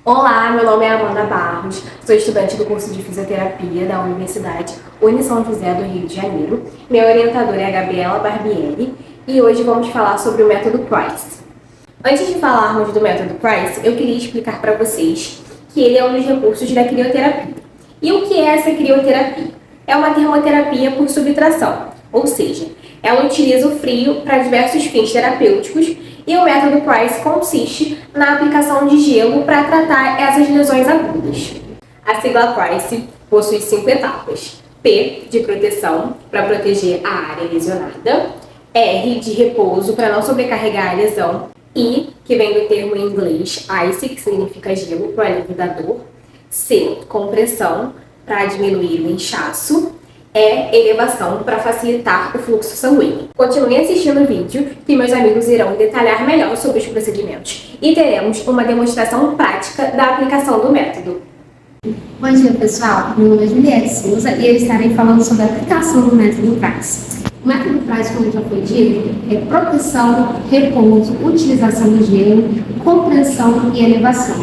Olá, meu nome é Amanda Barros, sou estudante do curso de Fisioterapia da Universidade São José do Rio de Janeiro. Minha orientadora é a Gabriela Barbieri e hoje vamos falar sobre o método Price. Antes de falarmos do método Price, eu queria explicar para vocês que ele é um dos recursos da crioterapia. E o que é essa crioterapia? É uma termoterapia por subtração, ou seja, ela utiliza o frio para diversos fins terapêuticos e o método Price consiste na aplicação de gelo para tratar essas lesões agudas. A sigla Price possui 5 etapas. P, de proteção, para proteger a área lesionada. R, de repouso, para não sobrecarregar a lesão. I, que vem do termo em inglês ice, que significa gelo, para o alívio da dor. C, compressão, para diminuir o inchaço. Elevação, para facilitar o fluxo sanguíneo. Continue assistindo o vídeo que meus amigos irão detalhar melhor sobre os procedimentos e teremos uma demonstração prática da aplicação do método. Bom dia, pessoal. Meu nome é Juliette Souza e eu estarei falando sobre a aplicação do método Price. O método Price, como já foi dito, é proteção, repouso, utilização do gelo, compressão e elevação.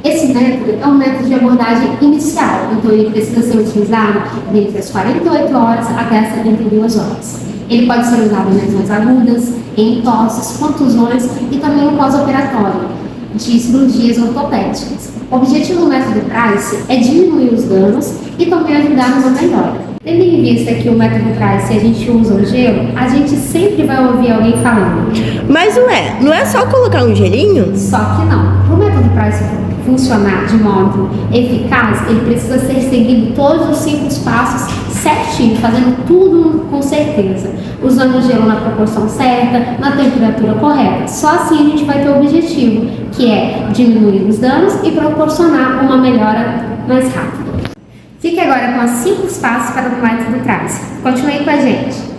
Esse método é um método de abordagem inicial, então ele precisa ser utilizado entre as 48 horas até as 72 horas. Ele pode ser usado em lesões agudas, em tosses, contusões e também no pós-operatório de cirurgias ortopédicas. O objetivo do método Price é diminuir os danos e também ajudar numa melhora. Tendo em vista que o método Price a gente usa o gelo, a gente sempre vai ouvir alguém falando. Mas não é só colocar um gelinho? Só que não. Para o método Price funcionar de modo eficaz, ele precisa ser seguido todos os 5 passos certinho, fazendo tudo com certeza, usando o gelo na proporção certa, na temperatura correta. Só assim a gente vai ter o objetivo, que é diminuir os danos e proporcionar uma melhora mais rápida. Fique agora com os 5 passos para o método Price. Continue com a gente.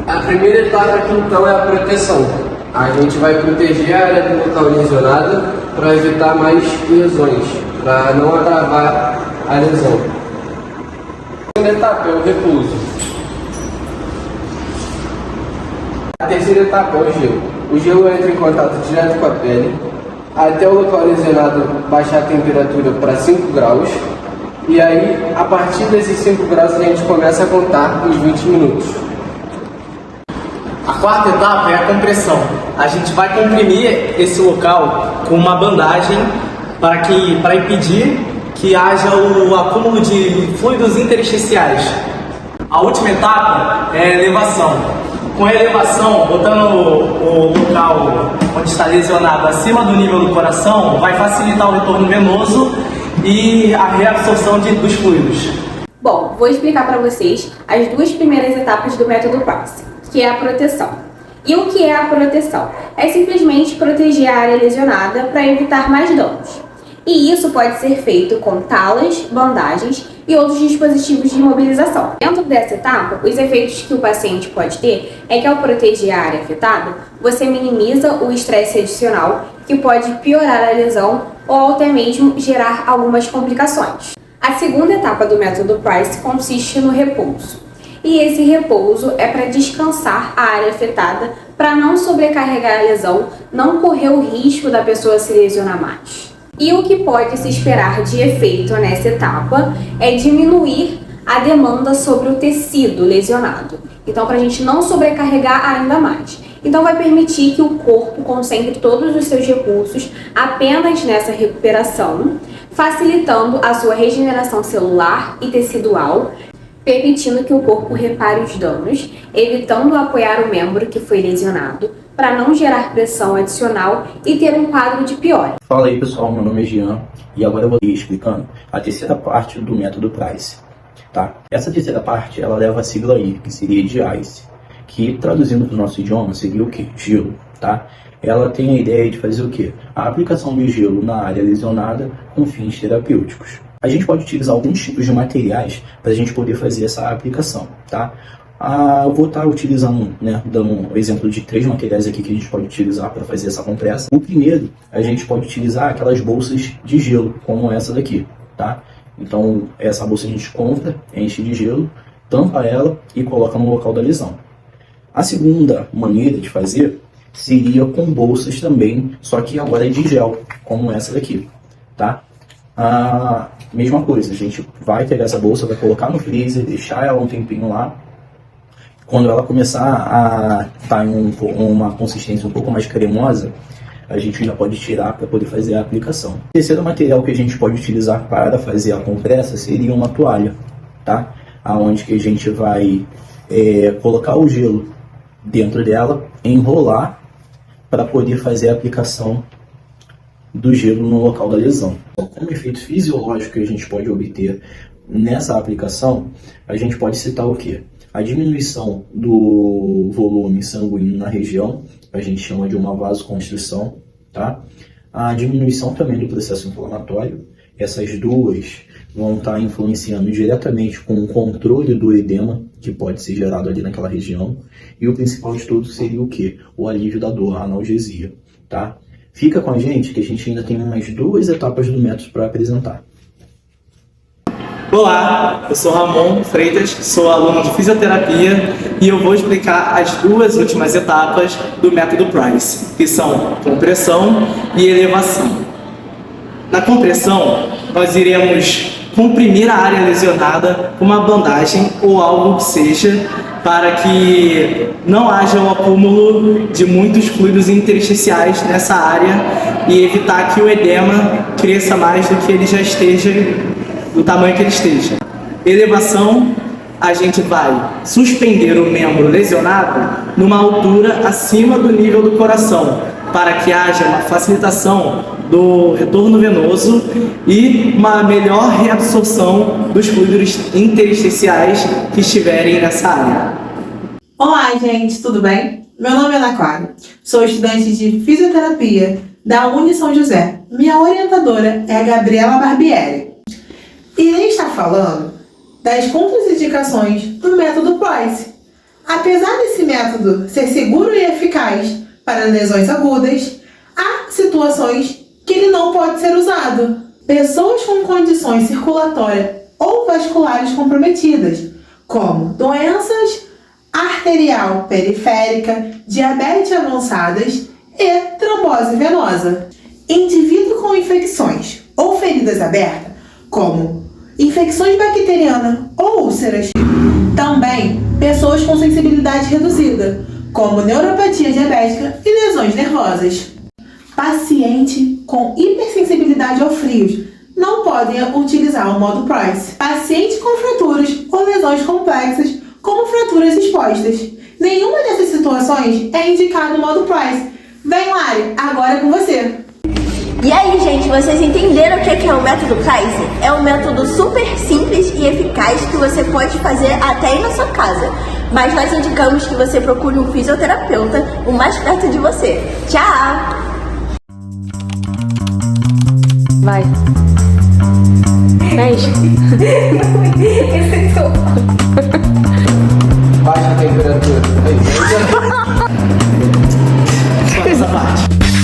A primeira etapa aqui então é a proteção. A gente vai proteger a área do local lesionado para evitar mais lesões, para não agravar a lesão. A segunda etapa é o repouso. A terceira etapa é o gelo. O gelo entra em contato direto com a pele, até o local lesionado baixar a temperatura para 5 graus. E aí, a partir desses 5 graus, a gente começa a contar os 20 minutos. A quarta etapa é a compressão. A gente vai comprimir esse local com uma bandagem para impedir que haja o acúmulo de fluidos intersticiais. A última etapa é a elevação. Com a elevação, botando o local onde está lesionado acima do nível do coração, vai facilitar o retorno venoso e a reabsorção dos fluidos. Bom, vou explicar para vocês as 2 primeiras etapas do método Price, que é a proteção. E o que é a proteção? É simplesmente proteger a área lesionada para evitar mais danos. E isso pode ser feito com talas, bandagens e outros dispositivos de imobilização. Dentro dessa etapa, os efeitos que o paciente pode ter é que ao proteger a área afetada, você minimiza o estresse adicional que pode piorar a lesão ou até mesmo gerar algumas complicações. A segunda etapa do método Price consiste no repouso. E esse repouso é para descansar a área afetada para não sobrecarregar a lesão, não correr o risco da pessoa se lesionar mais. E o que pode se esperar de efeito nessa etapa é diminuir a demanda sobre o tecido lesionado. Então, para a gente não sobrecarregar ainda mais. Então, vai permitir que o corpo concentre todos os seus recursos apenas nessa recuperação, facilitando a sua regeneração celular e tecidual, permitindo que o corpo repare os danos, evitando apoiar o membro que foi lesionado, para não gerar pressão adicional e ter um quadro de piora. Fala aí pessoal, meu nome é Jean e agora eu vou ir explicando a terceira parte do método Price. Tá? Essa terceira parte ela leva a sigla I, que seria de ICE, que traduzindo para o nosso idioma seria o que? Gelo. Tá? Ela tem a ideia de fazer o que? A aplicação de gelo na área lesionada com fins terapêuticos. A gente pode utilizar alguns tipos de materiais para a gente poder fazer essa aplicação. Tá? Eu vou estar utilizando, dando um exemplo de 3 materiais aqui que a gente pode utilizar para fazer essa compressa. O primeiro, a gente pode utilizar aquelas bolsas de gelo, como essa daqui, tá? Então, essa bolsa a gente compra, enche de gelo tampa ela e coloca no local da lesão. A segunda maneira de fazer seria com bolsas também, só que agora é de gel, como essa daqui, tá? A mesma coisa, a gente vai pegar essa bolsa, vai colocar no freezer, deixar ela um tempinho lá. Quando ela começar a estar em uma consistência um pouco mais cremosa, a gente já pode tirar para poder fazer a aplicação. O terceiro material que a gente pode utilizar para fazer a compressa seria uma toalha, tá? Aonde que a gente vai colocar o gelo dentro dela, enrolar para poder fazer a aplicação do gelo no local da lesão. Como efeito fisiológico que a gente pode obter nessa aplicação, a gente pode citar o quê? A diminuição do volume sanguíneo na região, a gente chama de uma vasoconstrição, tá? A diminuição também do processo inflamatório, essas duas vão estar influenciando diretamente com o controle do edema que pode ser gerado ali naquela região. E o principal de tudo seria o quê? O alívio da dor, a analgesia, tá? Fica com a gente que a gente ainda tem umas 2 etapas do método para apresentar. Olá, eu sou Ramon Freitas, sou aluno de fisioterapia e eu vou explicar as 2 últimas etapas do método Price, que são compressão e elevação. Na compressão, nós iremos comprimir a área lesionada com uma bandagem ou algo que seja para que não haja o acúmulo de muitos fluidos intersticiais nessa área e evitar que o edema cresça mais do que ele já esteja, do tamanho que ele esteja. Elevação, a gente vai suspender o membro lesionado numa altura acima do nível do coração, para que haja uma facilitação do retorno venoso e uma melhor reabsorção dos fluidos intersticiais que estiverem nessa área. Olá, gente, tudo bem? Meu nome é Ana Clara, sou estudante de fisioterapia da Uni São José. Minha orientadora é a Gabriela Barbieri. Irei estar falando das contraindicações do método Price. Apesar desse método ser seguro e eficaz para lesões agudas, há situações que ele não pode ser usado. Pessoas com condições circulatórias ou vasculares comprometidas, como doenças arterial periférica, diabetes avançadas e trombose venosa. Indivíduo com infecções ou feridas abertas, como infecções bacterianas ou úlceras. Também pessoas com sensibilidade reduzida, como neuropatia diabética e lesões nervosas. Paciente com hipersensibilidade ao frio não podem utilizar o modo Price. Paciente com fraturas ou lesões complexas, como fraturas expostas. Nenhuma dessas situações é indicado o modo Price. Vem, Lari, agora é com você. E aí, gente, vocês entenderam o que é o método Price? É um método super simples e eficaz que você pode fazer até aí na sua casa. Mas nós indicamos que você procure um fisioterapeuta o mais perto de você. Tchau! Vai. Mexe. Baixa a temperatura. Essa parte.